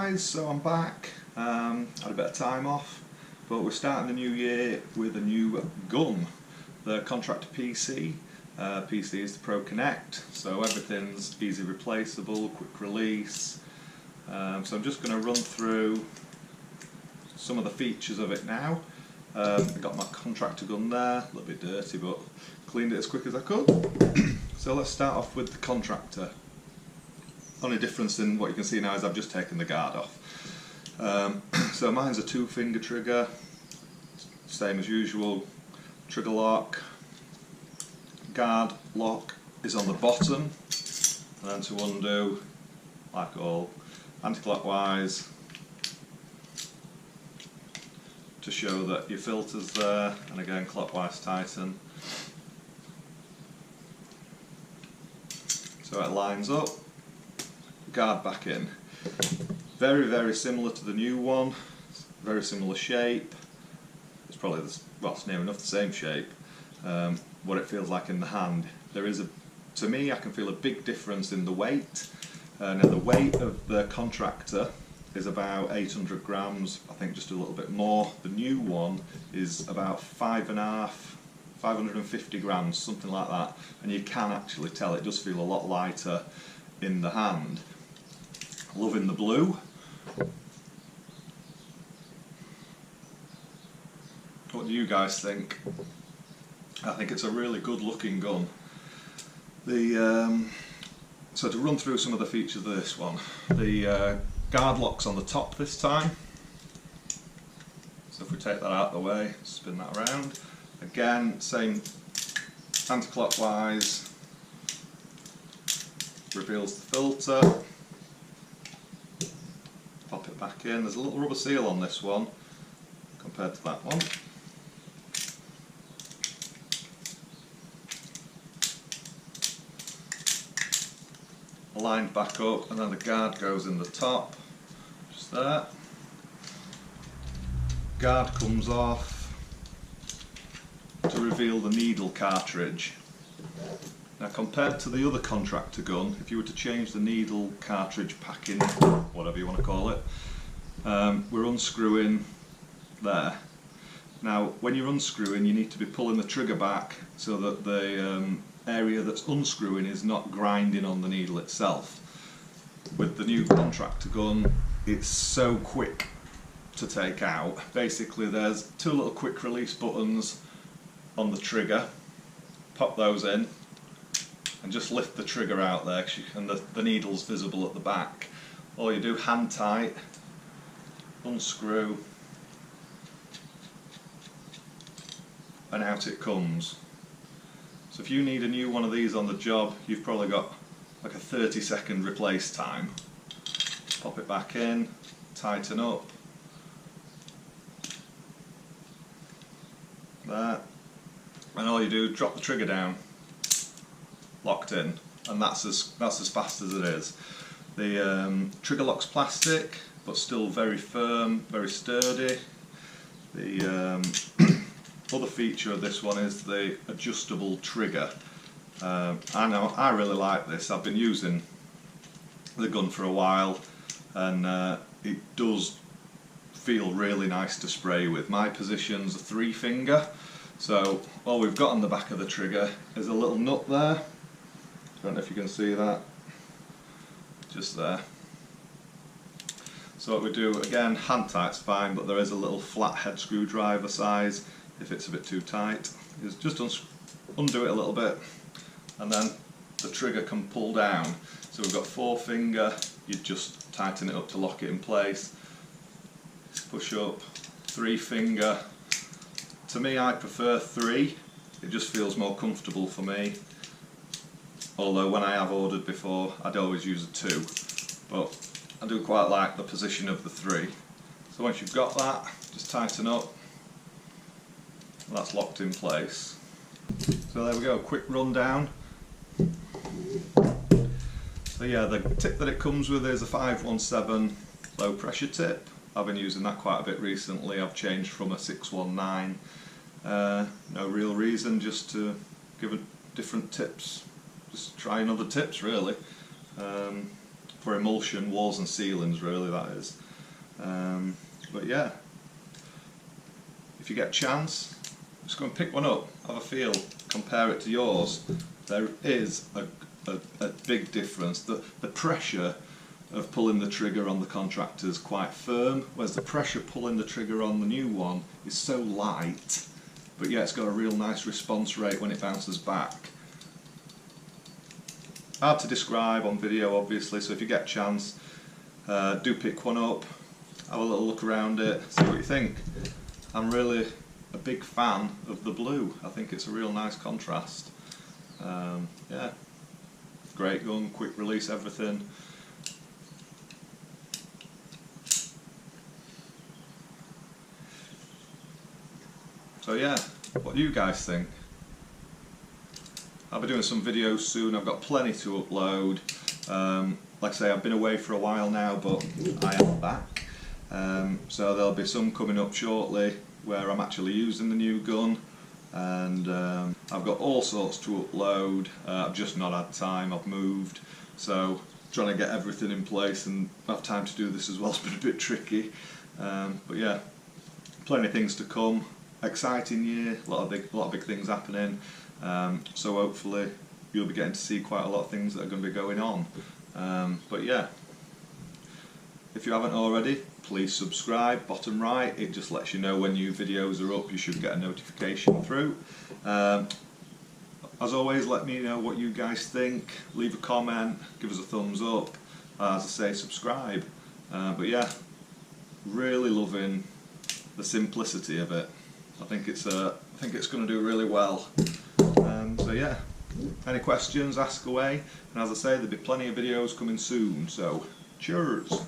guys, so I'm back. Had a bit of time off, but we're starting the new year with a new gun, the ContractorPC. PC is the Pro Connect, so everything's easy replaceable, quick release. So I'm just going to run through some of the features of it now. I've got my contractor gun there, a little bit dirty, but cleaned it as quick as I could. So let's start off with the contractor. Only difference in what you can see now is I've just taken the guard off. So mine's a 2-finger trigger, same as usual, trigger lock, guard lock is on the bottom, and then to undo, like all, anti-clockwise to show that your filter's there, and again clockwise tighten. So it lines up, guard back in. Very, very similar to the new one, very similar shape. It's probably, it's near enough the same shape. What it feels like in the hand. There is to me, I can feel a big difference in the weight. Now the weight of the contractor is about 800 grams, I think just a little bit more. The new one is about 550 grams, something like that. And you can actually tell it does feel a lot lighter in the hand. Loving the blue. What do you guys think? I think it's a really good looking gun. So to run through some of the features of this one, the guard lock's on the top this time. So if we take that out of the way, spin that around. Again, same anti-clockwise, reveals the filter. Pop it back in. There's a little rubber seal on this one compared to that one. Lined back up, and then the guard goes in the top, just there. Guard comes off to reveal the needle cartridge. Now compared to the other contractor gun, if you were to change the needle cartridge packing, whatever you want to call it, we're unscrewing there. Now when you're unscrewing, you need to be pulling the trigger back so that the area that's unscrewing is not grinding on the needle itself. With the new contractor gun, it's so quick to take out. Basically there's 2 little quick release buttons on the trigger. Pop those in and just lift the trigger out there, and the needle's visible at the back. All you do, hand tight, unscrew, and out it comes. So if you need a new one of these on the job, you've probably got like a 30-second replace time. Pop it back in, tighten up. There. And all you do, drop the trigger down, locked in, and that's as fast as it is. The trigger lock's plastic, but still very firm, very sturdy. The other feature of this one is the adjustable trigger. I really like this. I've been using the gun for a while, and it does feel really nice to spray with. My position's a 3-finger, so all we've got on the back of the trigger is a little nut there. Don't know if you can see that, just there. So what we do, again, hand tight's fine, but there is a little flathead screwdriver size if it's a bit too tight. Is just undo it a little bit, and then the trigger can pull down. So we've got 4-finger, you just tighten it up to lock it in place. Push up, 3-finger. To me, I prefer 3. It just feels more comfortable for me. Although when I have ordered before, I'd always use a 2. But I do quite like the position of the 3. So once you've got that, just tighten up. That's locked in place. So there we go, quick rundown. So yeah, the tip that it comes with is a 517 low pressure tip. I've been using that quite a bit recently. I've changed from a 619. No real reason, just to give different tips. Just trying other tips really. for emulsion, walls and ceilings really, that is. But yeah, if you get a chance, just go and pick one up, have a feel, compare it to yours. There is a big difference. The pressure of pulling the trigger on the Contractor is quite firm, whereas the pressure pulling the trigger on the new one is so light, but yeah, it's got a real nice response rate when it bounces back. Hard to describe on video obviously, so if you get a chance, do pick one up, have a little look around it, see what you think. I'm really a big fan of the blue. I think it's a real nice contrast. Yeah, great gun, quick release, everything. So yeah, what do you guys think? I'll be doing some videos soon, I've got plenty to upload. Like I say, I've been away for a while now, but I am back. So there'll be some coming up shortly where I'm actually using the new gun, and I've got all sorts to upload. I've just not had time, I've moved, so trying to get everything in place and have time to do this as well has been a bit tricky. But yeah, plenty of things to come. Exciting year, a lot of big things happening. So hopefully you'll be getting to see quite a lot of things that are going to be going on. But yeah, if you haven't already, please subscribe, bottom right, it just lets you know when new videos are up, you should get a notification through. As always, let me know what you guys think, leave a comment, give us a thumbs up, as I say, subscribe. But yeah, really loving the simplicity of it. I think it's going to do really well. So yeah, any questions, ask away, and as I say, there'll be plenty of videos coming soon, so cheers!